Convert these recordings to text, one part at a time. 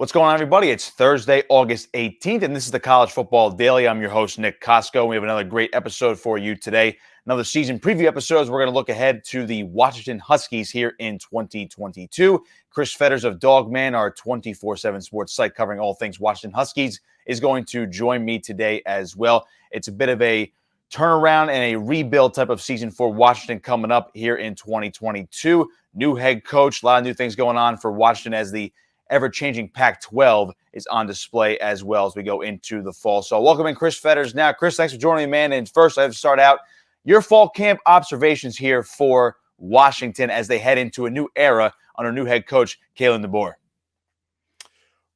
What's going on, everybody? It's Thursday, August 18th, and this is the College Football Daily. I'm your host, Nick Kosko. We have another great episode for you today. Another season preview episode as we're going to look ahead to the Washington Huskies here in 2022. Chris Fetters of Dawgman, our 247 Sports site covering all things Washington Huskies, is going to join me today as well. It's a bit of a turnaround and a rebuild type of season for Washington coming up here in 2022. New head coach, a lot of new things going on for Washington as the ever-changing Pac-12 is on display as well as we go into the fall. So welcome in Chris Fetters. Now, Chris, thanks for joining me, man. And first, I have to start out your fall camp observations here for Washington as they head into a new era under new head coach Kalen DeBoer.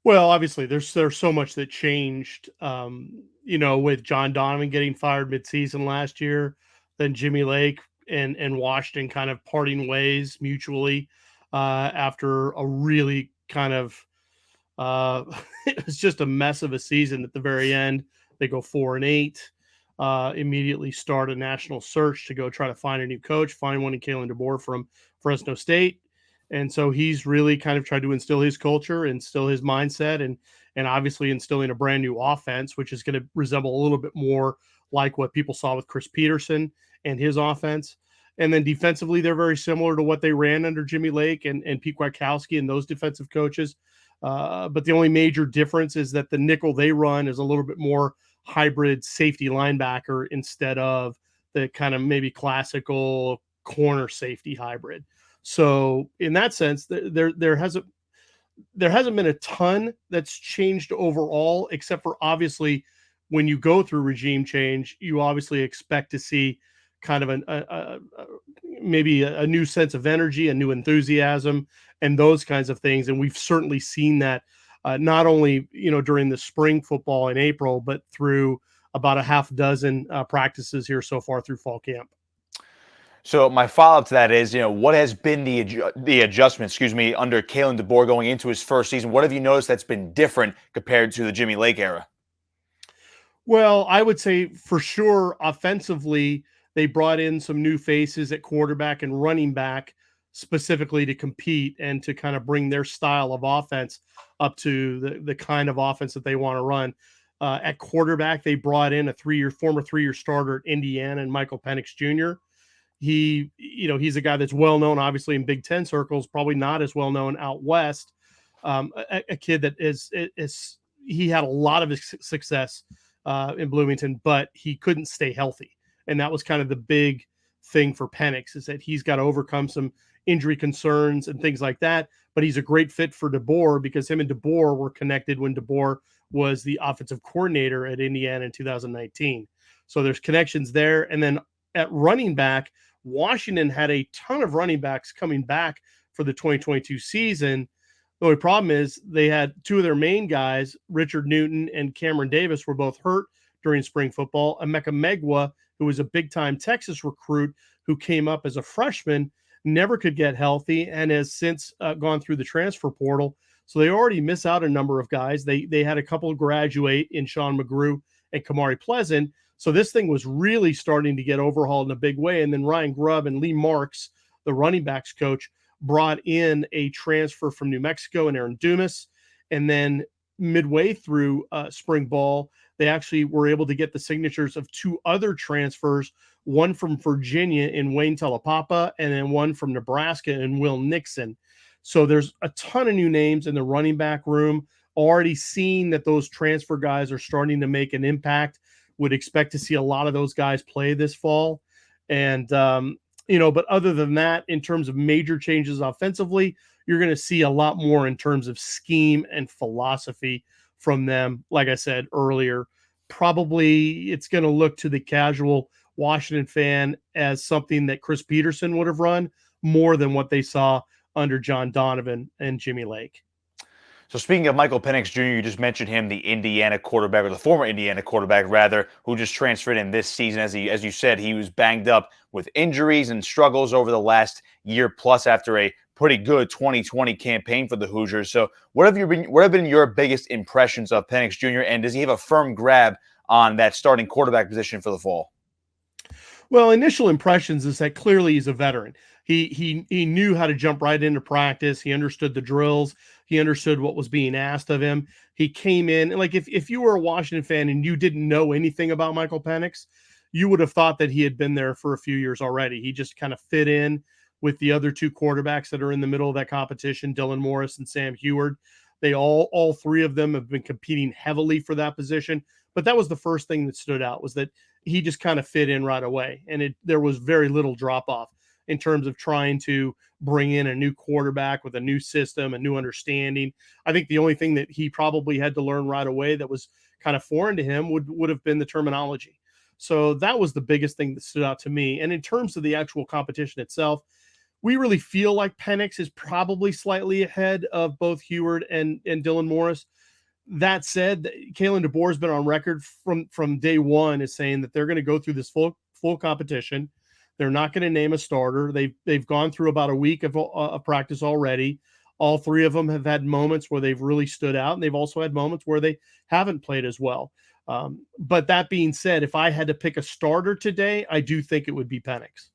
Well, obviously, there's so much that changed, with John Donovan getting fired midseason last year, then Jimmy Lake and Washington kind of parting ways mutually after a really kind of it was just a mess of a season at the very end. They go 4-8, immediately start a national search to go try to find a new coach, find one in Kalen DeBoer from Fresno State. And so he's really kind of tried to instill his culture, instill his mindset, and obviously instilling a brand new offense, which is going to resemble a little bit more like what people saw with Chris Peterson and his offense. And then defensively, they're very similar to what they ran under Jimmy Lake and Pete Kwiatkowski and those defensive coaches. But the only major difference is that the nickel they run is a little bit more hybrid safety linebacker instead of the kind of maybe classical corner safety hybrid. So in that sense, there hasn't been a ton that's changed overall, except for obviously when you go through regime change, you obviously expect to see kind of maybe a new sense of energy, a new enthusiasm, and those kinds of things. And we've certainly seen that not only, during the spring football in April, but through about a half dozen practices here so far through fall camp. So my follow-up to that is, what has been the adjustment, under Kalen DeBoer going into his first season? What have you noticed that's been different compared to the Jimmy Lake era? Well, I would say for sure offensively, they brought in some new faces at quarterback and running back specifically to compete and to kind of bring their style of offense up to the kind of offense that they want to run. At quarterback, they brought in a former three-year starter at Indiana and Michael Penix Jr. He's a guy that's well known, obviously, in Big Ten circles, probably not as well known out west. A kid that he had a lot of success in Bloomington, but he couldn't stay healthy. And that was kind of the big thing for Penix, is that he's got to overcome some injury concerns and things like that. But he's a great fit for DeBoer because him and DeBoer were connected when DeBoer was the offensive coordinator at Indiana in 2019. So there's connections there. And then at running back, Washington had a ton of running backs coming back for the 2022 season. The only problem is they had two of their main guys, Richard Newton and Cameron Davis, were both hurt during spring football. Emeka Megwa, who was a big-time Texas recruit who came up as a freshman, never could get healthy and has since gone through the transfer portal. So they already miss out a number of guys. They had a couple graduate in Sean McGrew and Kamari Pleasant. So this thing was really starting to get overhauled in a big way. And then Ryan Grubb and Lee Marks, the running backs coach, brought in a transfer from New Mexico and Aaron Dumas. And then midway through spring ball, they actually were able to get the signatures of two other transfers, one from Virginia in Wayne Telapapa, and then one from Nebraska in Will Nixon. So there's a ton of new names in the running back room. Already seeing that those transfer guys are starting to make an impact. Would expect to see a lot of those guys play this fall. And, but other than that, in terms of major changes offensively, you're going to see a lot more in terms of scheme and philosophy from them. Like I said earlier, probably it's going to look to the casual Washington fan as something that Chris Peterson would have run more than what they saw under John Donovan and Jimmy Lake. So speaking of Michael Penix Jr., you just mentioned him, the Indiana quarterback, or the former Indiana quarterback, rather, who just transferred in this season. As you said, he was banged up with injuries and struggles over the last year plus after a pretty good 2020 campaign for the Hoosiers. So what have been your biggest impressions of Penix Jr., and does he have a firm grab on that starting quarterback position for the fall? Well, initial impressions is that clearly he's a veteran. He knew how to jump right into practice. He understood the drills. He understood what was being asked of him. He came in, and like if you were a Washington fan and you didn't know anything about Michael Penix, you would have thought that he had been there for a few years already. He just kind of fit in with the other two quarterbacks that are in the middle of that competition, Dylan Morris and Sam Heward. They all three of them have been competing heavily for that position. But that was the first thing that stood out, was that he just kind of fit in right away. And there was very little drop off in terms of trying to bring in a new quarterback with a new system, a new understanding. I think the only thing that he probably had to learn right away that was kind of foreign to him would have been the terminology. So that was the biggest thing that stood out to me. And in terms of the actual competition itself, we really feel like Penix is probably slightly ahead of both Heward and Dylan Morris. That said, Kalen DeBoer has been on record from day one as saying that they're going to go through this full competition. They're not going to name a starter. They've gone through about a week of practice already. All three of them have had moments where they've really stood out, and they've also had moments where they haven't played as well. But that being said, if I had to pick a starter today, I do think it would be Penix.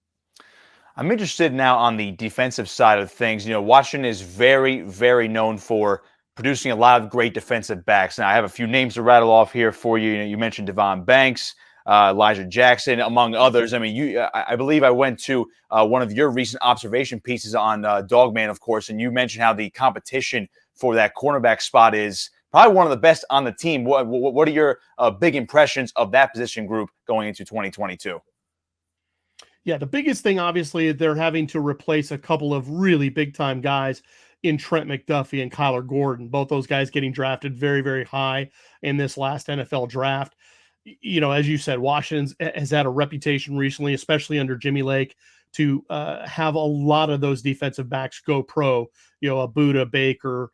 I'm interested now on the defensive side of things. Washington is very, very known for producing a lot of great defensive backs. Now, I have a few names to rattle off here for you. You mentioned Devon Banks, Elijah Jackson, among others. I mean, I believe I went to one of your recent observation pieces on Dawgman, of course, and you mentioned how the competition for that cornerback spot is probably one of the best on the team. What are your big impressions of that position group going into 2022? Yeah, the biggest thing, obviously, they're having to replace a couple of really big-time guys in Trent McDuffie and Kyler Gordon. Both those guys getting drafted very, very high in this last NFL draft. As you said, Washington has had a reputation recently, especially under Jimmy Lake, to have a lot of those defensive backs go pro. A Buda Baker,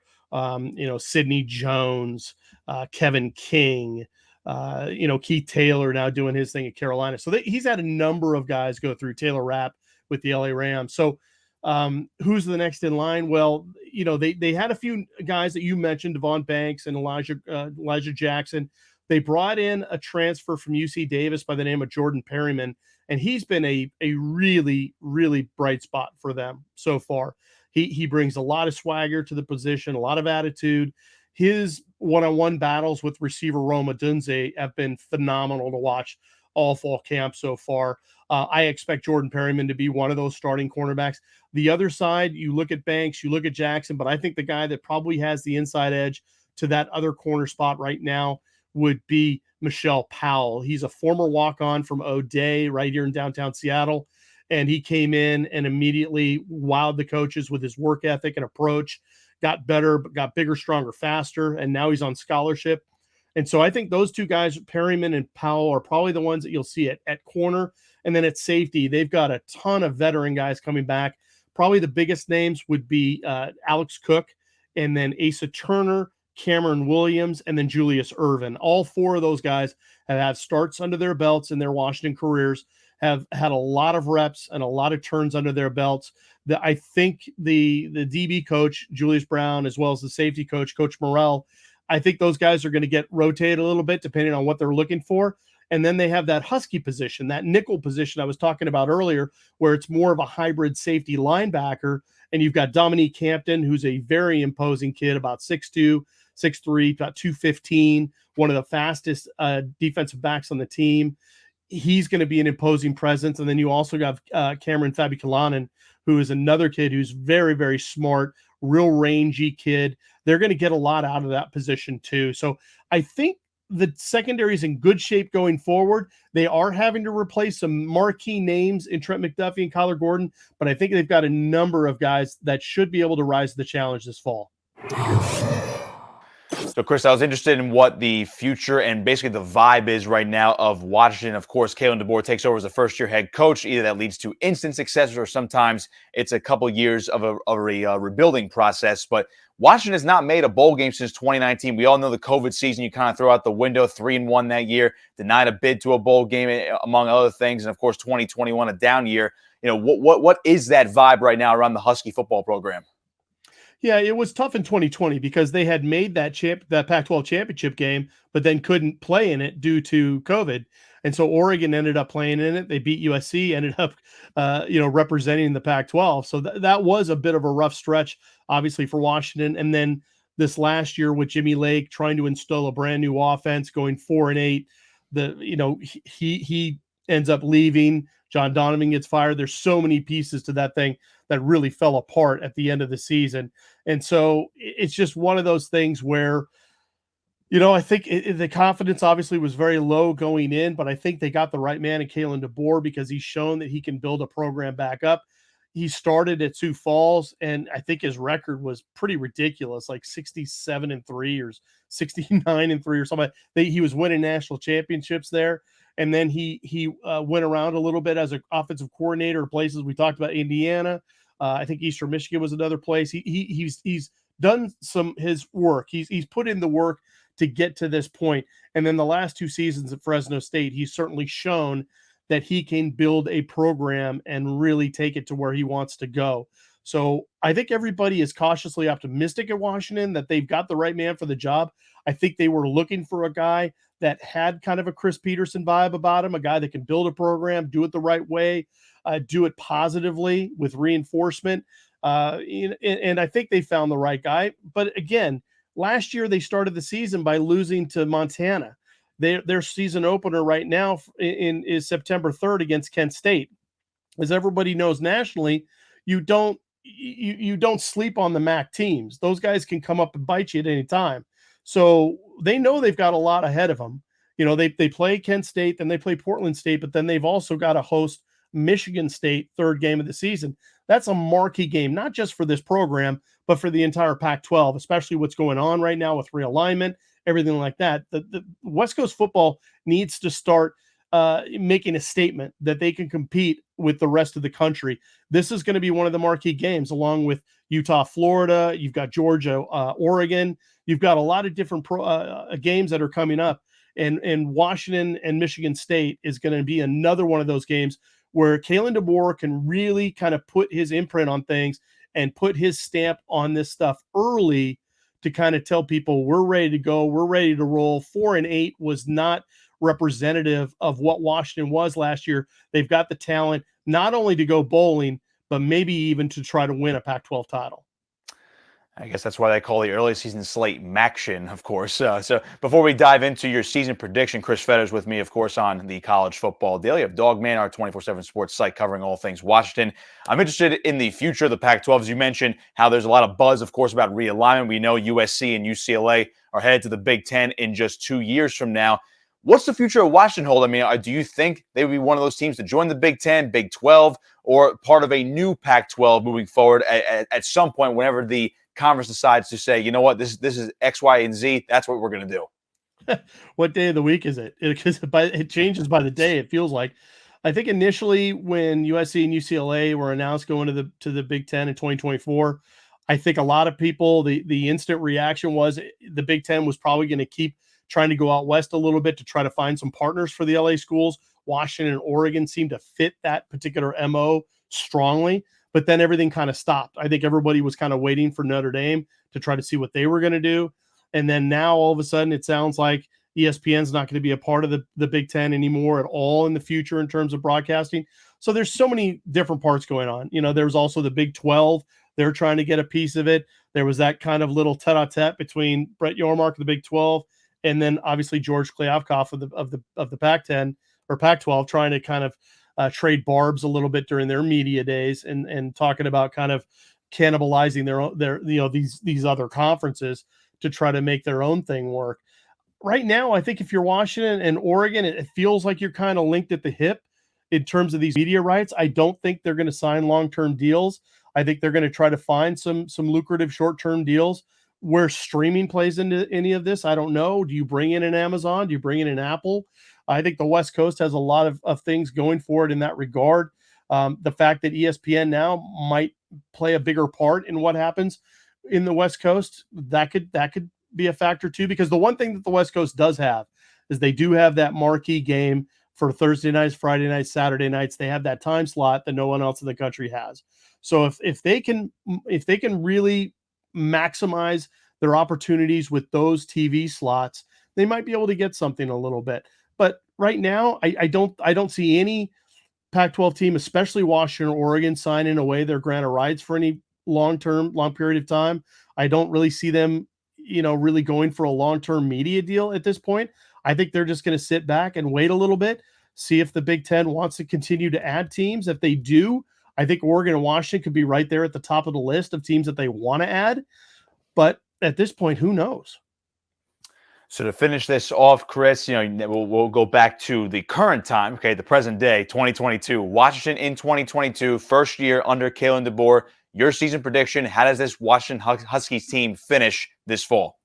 Sidney Jones, Kevin King, Keith Taylor now doing his thing at Carolina. So he's had a number of guys go through. Taylor Rapp with the LA Rams. So who's the next in line? Well, they had a few guys that you mentioned, Devon Banks and Elijah Jackson. They brought in a transfer from UC Davis by the name of Jordan Perryman, and he's been a really, really bright spot for them so far. He brings a lot of swagger to the position, a lot of attitude. His one-on-one battles with receiver Rome Odunze have been phenomenal to watch all fall camp so far. I expect Jordan Perryman to be one of those starting cornerbacks. The other side, you look at Banks, you look at Jackson, but I think the guy that probably has the inside edge to that other corner spot right now would be Michelle Powell. He's a former walk-on from O'Day right here in downtown Seattle, and he came in and immediately wowed the coaches with his work ethic and approach. Got better, got bigger, stronger, faster, and now he's on scholarship. And so I think those two guys, Perryman and Powell, are probably the ones that you'll see at corner. And then at safety, they've got a ton of veteran guys coming back. Probably the biggest names would be Alex Cook, and then Asa Turner, Cameron Williams, and then Julius Irvin. All four of those guys have had starts under their belts in their Washington careers, have had a lot of reps and a lot of turns under their belts. I think the DB coach, Julius Brown, as well as the safety coach, Coach Morrell, I think those guys are going to get rotated a little bit depending on what they're looking for. And then they have that Husky position, that nickel position I was talking about earlier, where it's more of a hybrid safety linebacker. And you've got Dominique Hampton, who's a very imposing kid, about 6'2", 6'3", about 215, one of the fastest defensive backs on the team. He's going to be an imposing presence. And then you also got Cameron Fabiculanen, who is another kid who's very, very smart, real rangy kid. They're going to get a lot out of that position too. So I think the secondary is in good shape going forward. They are having to replace some marquee names in Trent McDuffie and Kyler Gordon, but I think they've got a number of guys that should be able to rise to the challenge this fall. So, Chris, I was interested in what the future and basically the vibe is right now of Washington. Of course, Kalen DeBoer takes over as a first-year head coach. Either that leads to instant success or sometimes it's a couple years of a rebuilding process. But Washington has not made a bowl game since 2019. We all know the COVID season, you kind of throw out the window, 3-1 that year, denied a bid to a bowl game, among other things. And, of course, 2021, a down year. What is that vibe right now around the Husky football program? Yeah, it was tough in 2020 because they had made that Pac-12 championship game, but then couldn't play in it due to COVID. And so Oregon ended up playing in it. They beat USC, ended up, representing the Pac-12. So that was a bit of a rough stretch, obviously, for Washington. And then this last year with Jimmy Lake trying to instill a brand new offense, going 4-8, he ends up leaving. John Donovan gets fired. There's so many pieces to that thing that really fell apart at the end of the season. And so it's just one of those things where, I think the confidence obviously was very low going in, but I think they got the right man in Kalen DeBoer because he's shown that he can build a program back up. He started at Sioux Falls, and I think his record was pretty ridiculous, like 67-3 or 69-3 or something. He was winning national championships there, and then he went around a little bit as an offensive coordinator at places. We talked about Indiana. I think Eastern Michigan was another place. He's done his work. He's put in the work to get to this point. And then the last 2 seasons at Fresno State, he's certainly shown that he can build a program and really take it to where he wants to go. So I think everybody is cautiously optimistic at Washington that they've got the right man for the job. I think they were looking for a guy that had kind of a Chris Peterson vibe about him, a guy that can build a program, do it the right way, do it positively with reinforcement. And I think they found the right guy. But again, last year they started the season by losing to Montana. Their season opener right now is September 3rd against Kent State. As everybody knows nationally, you don't sleep on the MAC teams. Those guys can come up and bite you at any time. So they know they've got a lot ahead of them. They play Kent State, then they play Portland State, but then they've also got to host Michigan State, third game of the season. That's a marquee game, not just for this program, but for the entire Pac-12, especially what's going on right now with realignment, everything like that. The West Coast football needs to start making a statement that they can compete with the rest of the country. This is going to be one of the marquee games, along with Utah, Florida. You've got Georgia, Oregon. You've got a lot of different games that are coming up. And Washington and Michigan State is going to be another one of those games where Kalen DeBoer can really kind of put his imprint on things and put his stamp on this stuff early to kind of tell people we're ready to go, we're ready to roll. 4-8 was not representative of what Washington was last year. They've got the talent not only to go bowling, but maybe even to try to win a Pac-12 title. I guess that's why they call the early season slate Maction, of course. So before we dive into your season prediction, Chris Fetters with me, of course, on the College Football Daily of Dawgman, our 247 Sports site covering all things Washington. I'm interested in the future of the Pac-12. As you mentioned, how there's a lot of buzz, of course, about realignment. We know USC and UCLA are headed to the Big Ten in just 2 years from now. What's the future of Washington hold? I mean, do you think they would be one of those teams to join the Big Ten, Big 12, or part of a new Pac-12 moving forward at some point whenever the conference decides to say, you know what, this is X, Y, and Z. That's what we're going to do. What day of the week is it? Because it changes by the day. It feels like. I think initially when USC and UCLA were announced going to the Big Ten in 2024, I think a lot of people, the instant reaction was the Big Ten was probably going to keep trying to go out west a little bit to try to find some partners for the LA schools. Washington and Oregon seemed to fit that particular MO strongly. But then everything kind of stopped. I think everybody was kind of waiting for Notre Dame to try to see what they were going to do. And then now all of a sudden it sounds like ESPN's not going to be a part of the Big Ten anymore at all in the future in terms of broadcasting. So there's so many different parts going on. There's also the Big 12. They're trying to get a piece of it. There was that kind of little tete-a-tete between Brett Yormark of the Big 12 and then obviously George Kliavkoff of the Pac-10 or Pac-12 trying to kind of trade barbs a little bit during their media days and talking about kind of cannibalizing their these other conferences to try to make their own thing work. Right now, I think if you're Washington and Oregon, it feels like you're kind of linked at the hip in terms of these media rights. I don't think they're going to sign long-term deals. I think they're going to try to find some lucrative short-term deals. Where streaming plays into any of this, I don't know. Do you bring in an Amazon? Do you bring in an Apple? I think the West Coast has a lot of things going for it in that regard. The fact that ESPN now might play a bigger part in what happens in the West Coast, that could be a factor too, because the one thing that the West Coast does have is they do have that marquee game for Thursday nights, Friday nights, Saturday nights. They have that time slot that no one else in the country has. So if they can really maximize their opportunities with those TV slots, they might be able to get something a little bit. But right now, I don't see any Pac-12 team, especially Washington or Oregon, signing away their grant of rights for any long period of time. I don't really see them, really going for a long-term media deal at this point. I think they're just going to sit back and wait a little bit, see if the Big Ten wants to continue to add teams. If they do, I think Oregon and Washington could be right there at the top of the list of teams that they want to add. But at this point, who knows? So to finish this off, Chris, we'll go back to the current time, okay, the present day, 2022. Washington in 2022, first year under Kalen DeBoer. Your season prediction, how does this Washington Huskies team finish this fall?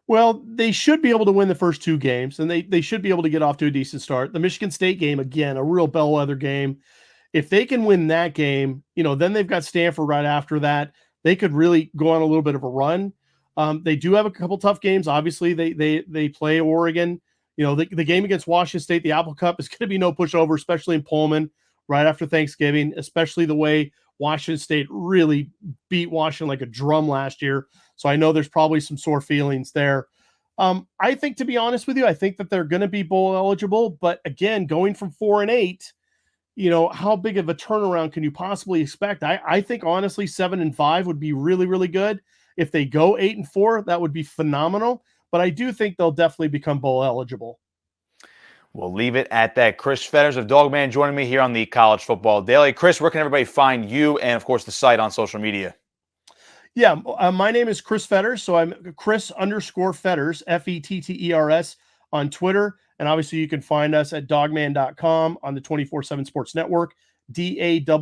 Well, they should be able to win the first two games, and they should be able to get off to a decent start. The Michigan State game, again, a real bellwether game. If they can win that game, then they've got Stanford right after that. They could really go on a little bit of a run. They do have a couple tough games. Obviously, they play Oregon. The game against Washington State, the Apple Cup, is going to be no pushover, especially in Pullman right after Thanksgiving, especially the way Washington State really beat Washington like a drum last year. So I know there's probably some sore feelings there. I think, to be honest with you, I think that they're going to be bowl eligible. But again, going from 4-8, how big of a turnaround can you possibly expect? I think, honestly, 7-5 would be really, really good. If they go 8-4, that would be phenomenal. But I do think they'll definitely become bowl eligible. We'll leave it at that. Chris Fetters of Dawgman joining me here on the College Football Daily. Chris, where can everybody find you and, of course, the site on social media? Yeah, my name is Chris Fetters. So I'm Chris_Fetters, Fetters on Twitter. And obviously you can find us at dawgman.com, on the 247 Sports Network, DAWGMAN.com.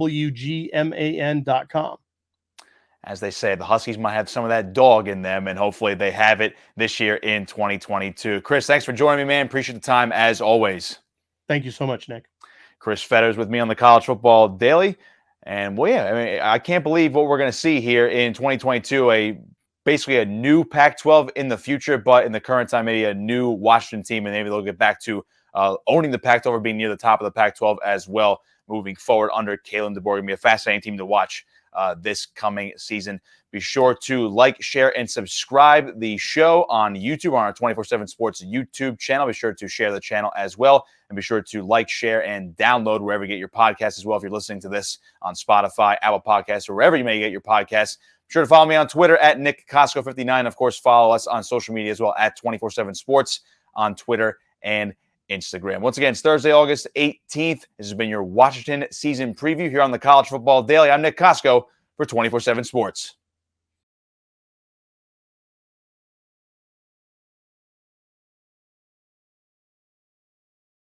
As they say, the Huskies might have some of that dog in them, and hopefully they have it this year in 2022. Chris, thanks for joining me, man. Appreciate the time as always. Thank you so much, Nick. Chris Fetters with me on the College Football Daily. And, well, yeah, I can't believe what we're going to see here in 2022, basically a new Pac-12 in the future, but in the current time, maybe a new Washington team, and maybe they'll get back to owning the Pac-12 or being near the top of the Pac-12 as well moving forward under Kalen DeBoer. Going to be a fascinating team to watch this coming season. Be sure to like, share, and subscribe the show on YouTube, on our 247 Sports YouTube channel. Be sure to share the channel as well. And be sure to like, share, and download wherever you get your podcasts as well. If you're listening to this on Spotify, Apple Podcasts, or wherever you may get your podcasts. Be sure to follow me on Twitter at Nick Kosko59. Of course, follow us on social media as well at 247 Sports on Twitter and Instagram. Once again, it's Thursday, August 18th. This has been your Washington season preview here on the College Football Daily. I'm Nick Kosko for 247 Sports.